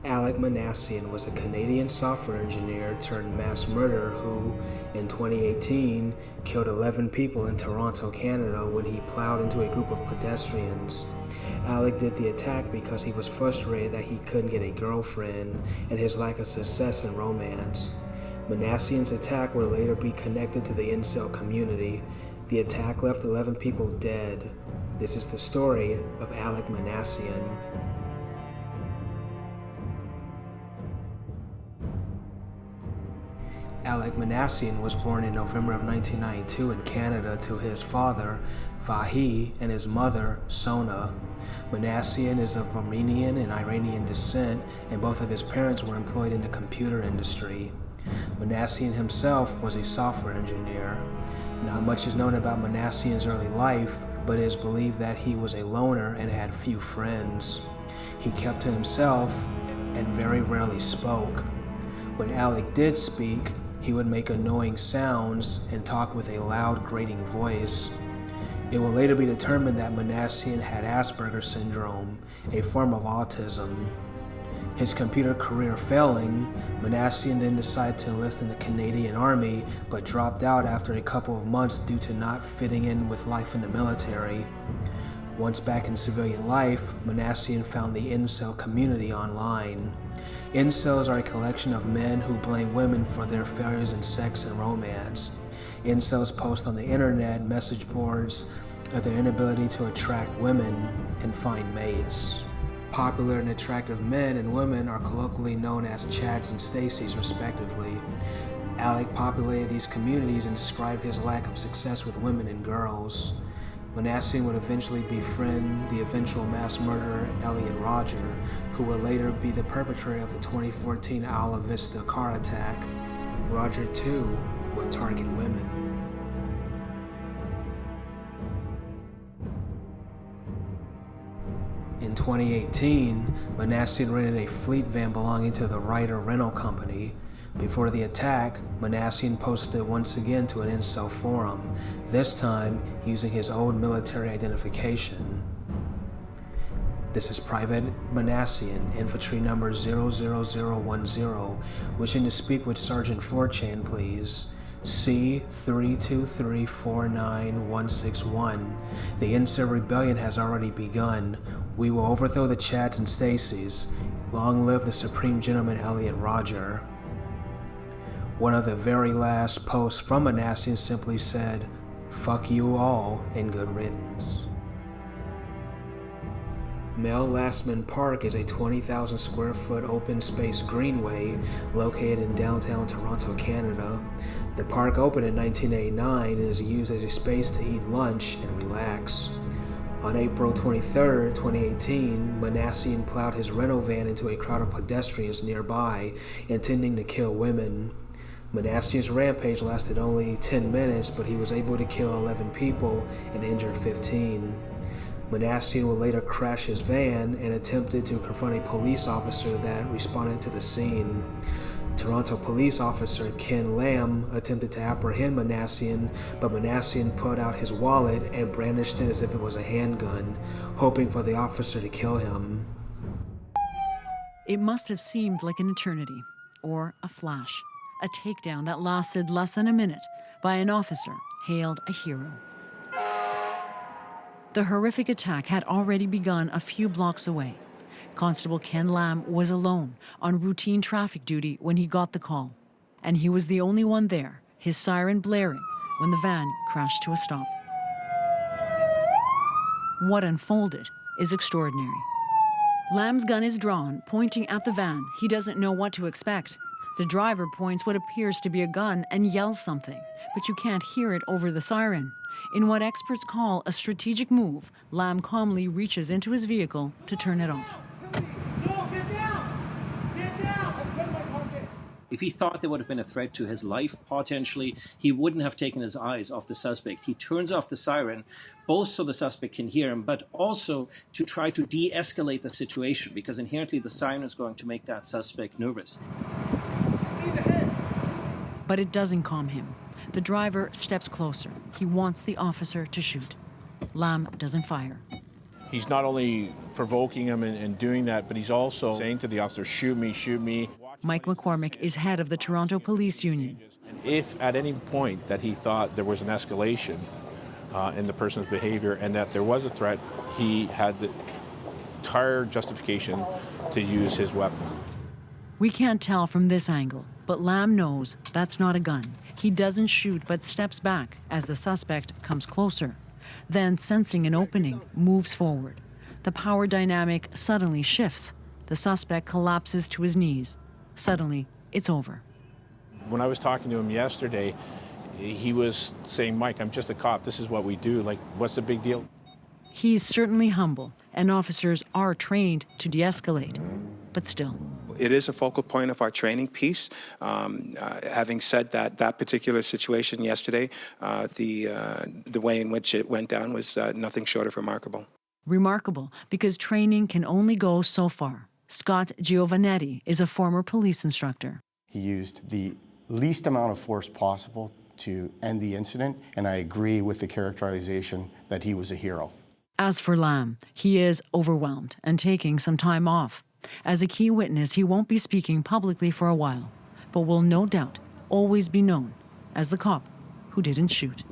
Alek Minassian was a Canadian software engineer turned mass murderer who, in 2018, killed 11 people in Toronto, Canada when he plowed into a group of pedestrians. Alek did the attack because he was frustrated that he couldn't get a girlfriend and his lack of success in romance. Minassian's attack would later be connected to the incel community. The attack left 11 people dead. This is the story of Alek Minassian. Alek Minassian was born in November of 1992 in Canada to his father, Vahi, and his mother, Sona. Minassian is of Armenian and Iranian descent, and both of his parents were employed in the computer industry. Minassian himself was a software engineer. Not much is known about Minassian's early life, but it is believed that he was a loner and had few friends. He kept to himself and very rarely spoke. When Alek did speak, he would make annoying sounds and talk with a loud, grating voice. It will later be determined that Minassian had Asperger's syndrome, a form of autism. His computer career failing, Minassian then decided to enlist in the Canadian Army, but dropped out after a couple of months due to not fitting in with life in the military. Once back in civilian life, Minassian found the incel community online. Incels are a collection of men who blame women for their failures in sex and romance. Incels post on the internet message boards of their inability to attract women and find mates. Popular and attractive men and women are colloquially known as Chads and Stacys, respectively. Alek populated these communities and described his lack of success with women and girls. Minassian would eventually befriend the eventual mass murderer Elliot Rodger, who would later be the perpetrator of the 2014 Isla Vista car attack. Rodger, too, would target women. In 2018, Minassian rented a fleet van belonging to the Ryder Rental Company. Before the attack, Minassian posted once again to an incel forum, this time using his old military identification. This is Private Minassian, infantry number 00010, wishing to speak with Sergeant 4chan, please. C3234961. The incel rebellion has already begun. We will overthrow the Chads and Stacys. Long live the Supreme Gentleman Elliot Rodger. One of the very last posts from Minassian simply said, "Fuck you all and good riddance." Mel Lastman Park is a 20,000 square foot open space greenway located in downtown Toronto, Canada. The park opened in 1989 and is used as a space to eat lunch and relax. On April 23, 2018, Minassian plowed his rental van into a crowd of pedestrians nearby, intending to kill women. Minassian's rampage lasted only 10 minutes, but he was able to kill 11 people and injure 15. Minassian would later crash his van and attempted to confront a police officer that responded to the scene. Toronto police officer Ken Lam attempted to apprehend Minassian, but Minassian pulled out his wallet and brandished it as if it was a handgun, hoping for the officer to kill him. It must have seemed like an eternity, or a flash, a takedown that lasted less than a minute by an officer hailed a hero. The horrific attack had already begun a few blocks away. Constable Ken Lam was alone on routine traffic duty when he got the call, and he was the only one there, his siren blaring, when the van crashed to a stop. What unfolded is extraordinary. Lam's gun is drawn, pointing at the van. He doesn't know what to expect. The driver points what appears to be a gun and yells something, but you can't hear it over the siren. In what experts call a strategic move, Lam calmly reaches into his vehicle to turn it off. If he thought there would have been a threat to his life, potentially, he wouldn't have taken his eyes off the suspect. He turns off the siren, both so the suspect can hear him, but also to try to de-escalate the situation, because inherently the siren is going to make that suspect nervous. But it doesn't calm him. The driver steps closer. He wants the officer to shoot. Lam doesn't fire. He's not only provoking him and doing that, but he's also saying to the officer, shoot me, shoot me. Mike McCormick is head of the Toronto Police Union. If at any point that he thought there was an escalation in the person's behavior and that there was a threat, he had the entire justification to use his weapon. We can't tell from this angle, but Lam knows that's not a gun. He doesn't shoot but steps back as the suspect comes closer. Then, sensing an opening, moves forward. The power dynamic suddenly shifts. The suspect collapses to his knees. Suddenly, it's over. When I was talking to him yesterday, he was saying, Mike, I'm just a cop. This is what we do. Like, what's the big deal? He's certainly humble, and officers are trained to de-escalate. But still. It is a focal point of our training piece. Having said that, that particular situation yesterday, the way in which it went down was nothing short of remarkable. Remarkable because training can only go so far. Scott Giovannetti is a former police instructor. He used the least amount of force possible to end the incident, and I agree with the characterization that he was a hero. As for Lam, he is overwhelmed and taking some time off. As a key witness, he won't be speaking publicly for a while, but will no doubt always be known as the cop who didn't shoot.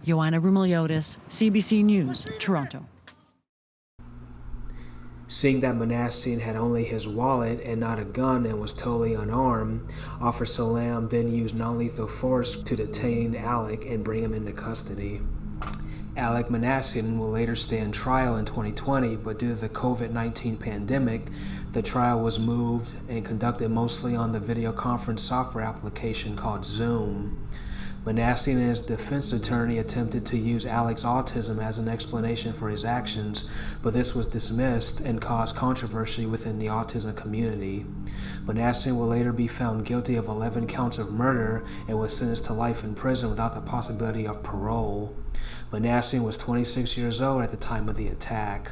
Joanna Rumiliotis, CBC News, Toronto. Seeing that Minassian had only his wallet and not a gun and was totally unarmed, Officer Lam then used non-lethal force to detain Alek and bring him into custody. Alek Minassian will later stand trial in 2020, but due to the COVID-19 pandemic, the trial was moved and conducted mostly on the video conference software application called Zoom. Minassian and his defense attorney attempted to use Alek's autism as an explanation for his actions, but this was dismissed and caused controversy within the autism community. Minassian will later be found guilty of 11 counts of murder and was sentenced to life in prison without the possibility of parole. Minassian was 26 years old at the time of the attack.